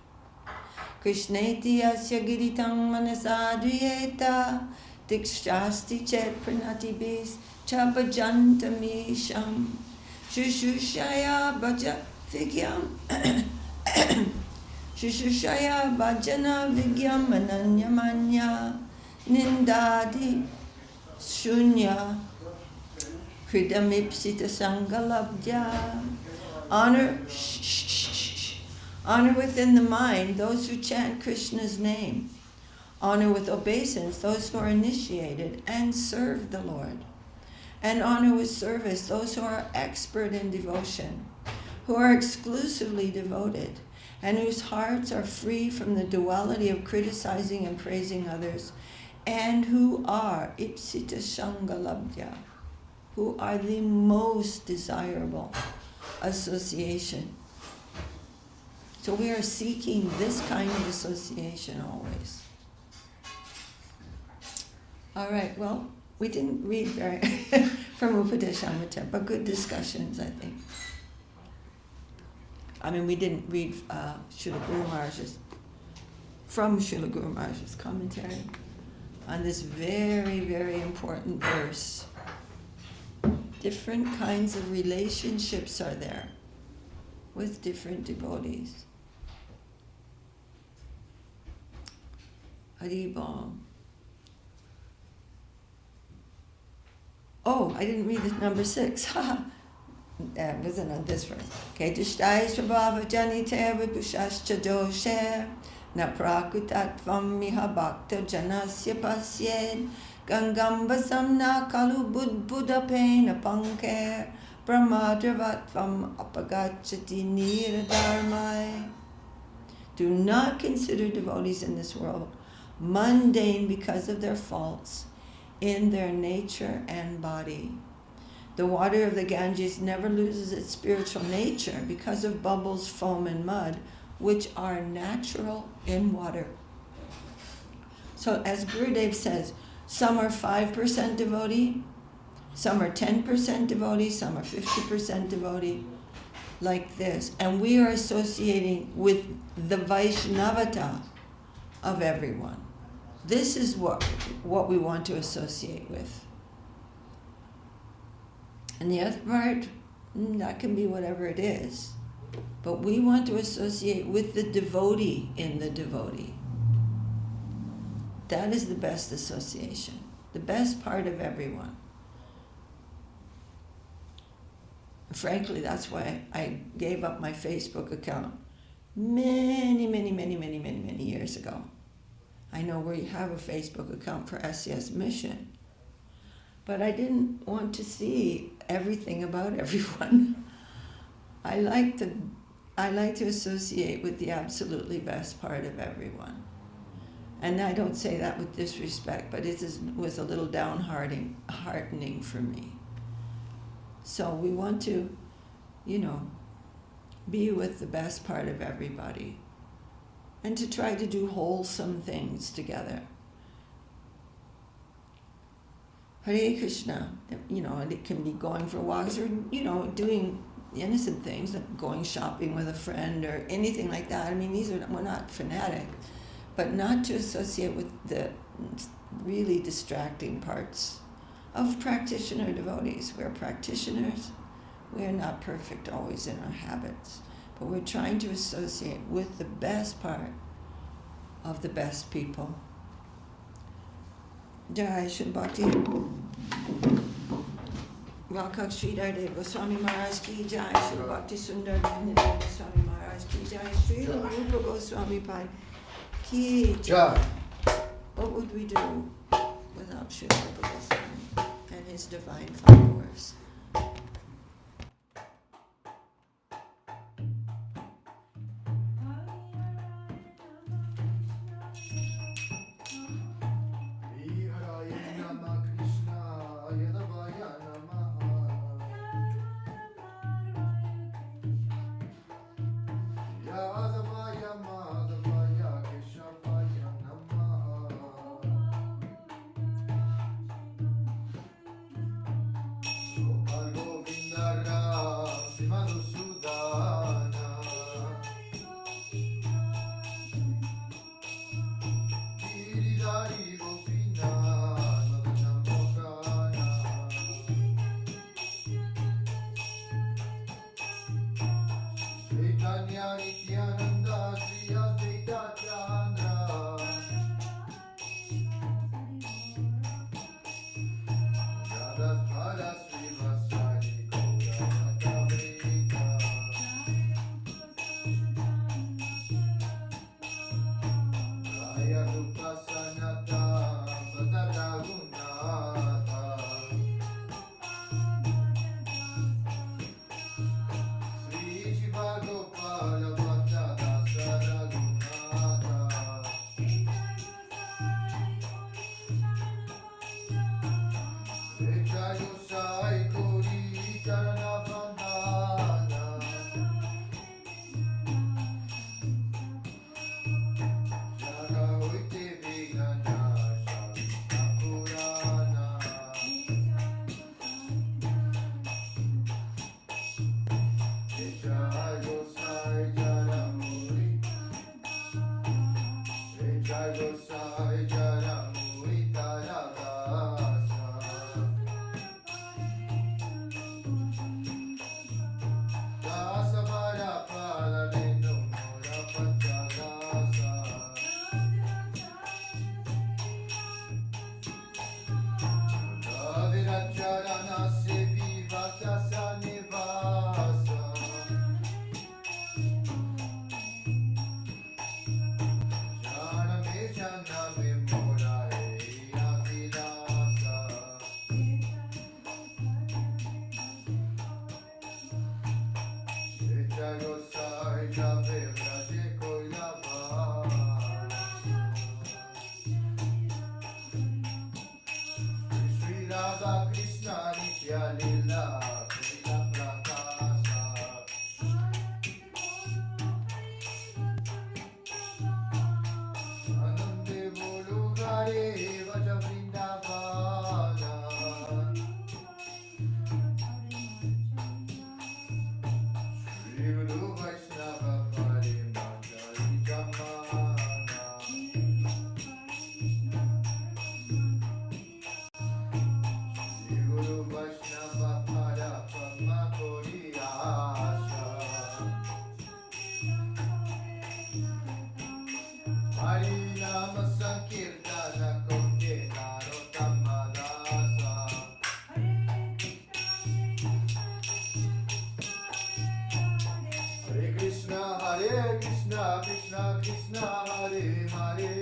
A: Krishneti asya giritam manasadhyeta dikshasti chet pranatibis cha bhajantamisham shushushaya bhaja vigyam shushushaya bhajana vigyam ananyamanya nindadi shunya Kridamipsita Sangalabdya. Honor within the mind those who chant Krishna's name. Honor with obeisance those who are initiated and serve the Lord. And honor with service those who are expert in devotion, who are exclusively devoted, and whose hearts are free from the duality of criticizing and praising others, and who are Ipsita Sangalabdya, who are the most desirable association. So we are seeking this kind of association always. All right, well, we didn't read very from Upadesamrita, but good discussions, I think. I mean, we didn't read Srila Guru Maharaj's commentary on this very, very important verse. Different kinds of relationships are there. with different devotees. Haribol. Oh, I didn't read the number 6. That wasn't on this verse. Okay, Dishtai Svabhava Janite Vipushascha Doshe Na Prakutatvam Miha Bhakta Janasya Pasyed Gangambasam Na Kalu Buddhapena Panker Brahmadravatvam Apagachati Niradharmai. Do not consider devotees in this world mundane because of their faults in their nature and body. The water of the Ganges never loses its spiritual nature because of bubbles, foam, and mud, which are natural in water. So as Gurudev says, some are 5% devotee, some are 10% devotee, some are 50% devotee, like this. And we are associating with the Vaishnavata of everyone. This is what we want to associate with. And the other part, that can be whatever it is. But we want to associate with the devotee in the devotee. That is the best association, the best part of everyone. Frankly, that's why I gave up my Facebook account many years ago. I know we have a Facebook account for SCSMission, but I didn't want to see everything about everyone. I like to associate with the absolutely best part of everyone. And I don't say that with disrespect, but it was a little downheartening for me. So we want to, be with the best part of everybody and to try to do wholesome things together. Hare Krishna, and it can be going for walks or, doing innocent things like going shopping with a friend or anything like that. I mean, we're not fanatic, but not to associate with the really distracting parts of practitioner devotees. We're practitioners. We are not perfect always in our habits, but we're trying to associate with the best part of the best people. Jai Shri Bhakti. Rakha Sridhar Dev Goswami Maharaj ki Jai. Shri Bhakti Sundar Dev Goswami Maharaj ki Jai. Sri Rupa Goswami Pad ki Jai. What would we do without Sri Rupa Goswami and his divine followers?
B: Sri Sri Upadesamrita
C: Guru Vaishnava Parimandali Jamana. Shri Guru Vaishnava Parapama Koriyasha. Hari Nama Sankirtana Konde Narotama Dasa. Hare Krishna, Krishna Krishna, Hare Hare.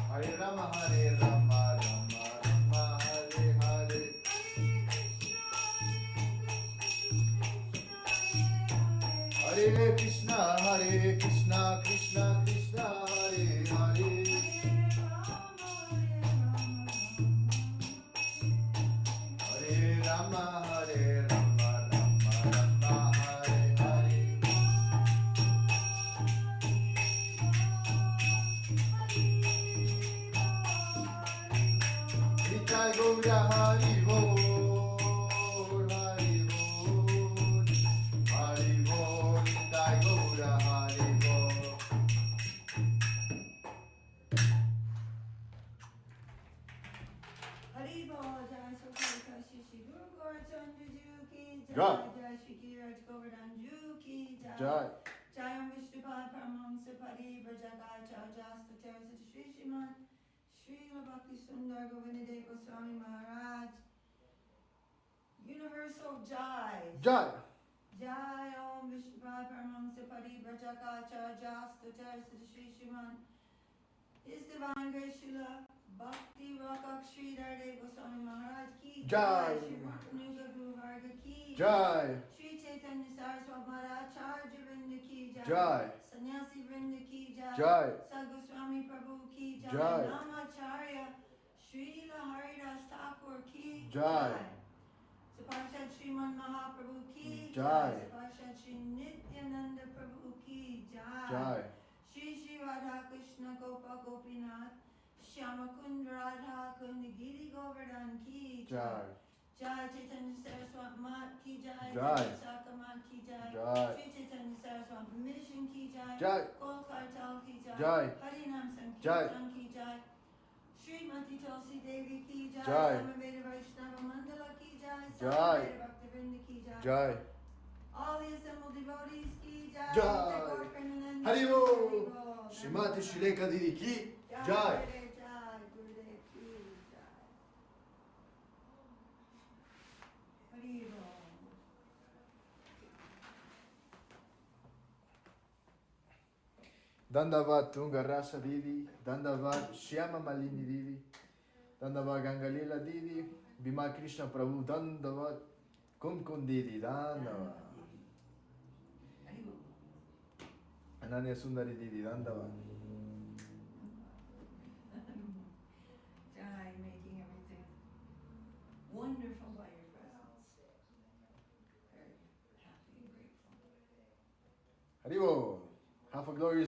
C: Hare Rama, Rama Rama, Hare Hare. Hare Krishna, Krishna Krishna, Hare Hare. Hare Rama, Rama Rama, Hare Hare. Nitai Gaura Hari Bol, Hari Bol, Hari Bol, Nitai Gaura Hari Bol.
A: Hari Bol, Jai Sokha Shri Guru Gaurachandra Ji ki
C: Jai.
A: Jai, Jai Shri Kiraj Govardhan Ji ki Jai.
C: Jai.
A: Jayam Vishnupad Paramahamsa Pari Brajagacharya Statya Shri Srimati Srila Bhakti Sundar Govinda Goswami Maharaj. Universal Jai.
C: Jai.
A: Jai Om Vishnupad Paramahamsa Pari Brajagacharya Statya Shri Srimati His Divine Grace Srila Bhakti Rakak Sri Darde Goswami Maharaj ki
C: Jai.
A: Shri Rupanuga Guru Varga ki
C: Jai.
A: Shri Chaitanya Saraswati Maharaj Acharya Vrinda ki Jai.
C: Jai.
A: Sannyasi Vrinda ki Jai.
C: Jai.
A: Sadgoswami Prabhu ki Jai.
C: Jai.
A: Namacharya Srila Haridas Thakur ki
C: Jai.
A: Saparshad Sriman Mahaprabhu ki
C: Jai.
A: Saparshad Shri Nityananda Prabhu ki Jai.
C: Jai.
A: Shri Shri Radha Krishna Gopa Gopinath Shyama Kund Radha Kund Giri Govardhan ki
C: Jai.
A: Jai Chaitanya Saraswati Mat ki Jai.
C: Jai.
A: Saka Mat ki Jai.
C: Jai.
A: Shri Chaitanya Saraswati Mission ki Jai.
C: Jai.
A: Kol Kartal ki Jai.
C: Jai.
A: Harinam
C: Jai.
A: Sankirtan ki Jai. Srimati Tulsi Devi ki Jai.
C: Jai.
A: Samaveda Vaishnava Mandala ki Jai.
C: Jai.
A: Samaveda Bhaktivinoda ki Jai.
C: Jai.
A: All the assembled devotees ki Jai.
C: Jai. Hari Bol. Srimati Sri Lekha Didi ki Jai.
A: Jai. Gurudev ki Jai. Hari Bol.
C: Dandavat Tunga Rasa Didi, Dandavat Shyama Malini Didi, Dandavat Ganga Lila Didi, Bhima Krishna Prabhu Dandavat Kumkum Didi, Dandavat.
A: Hari Bol.
C: Ananya Sundari Didi, Dandavat.
A: Jai, making everything wonderful by your presence. Very happy and grateful.
C: Hari Bol. Have a glorious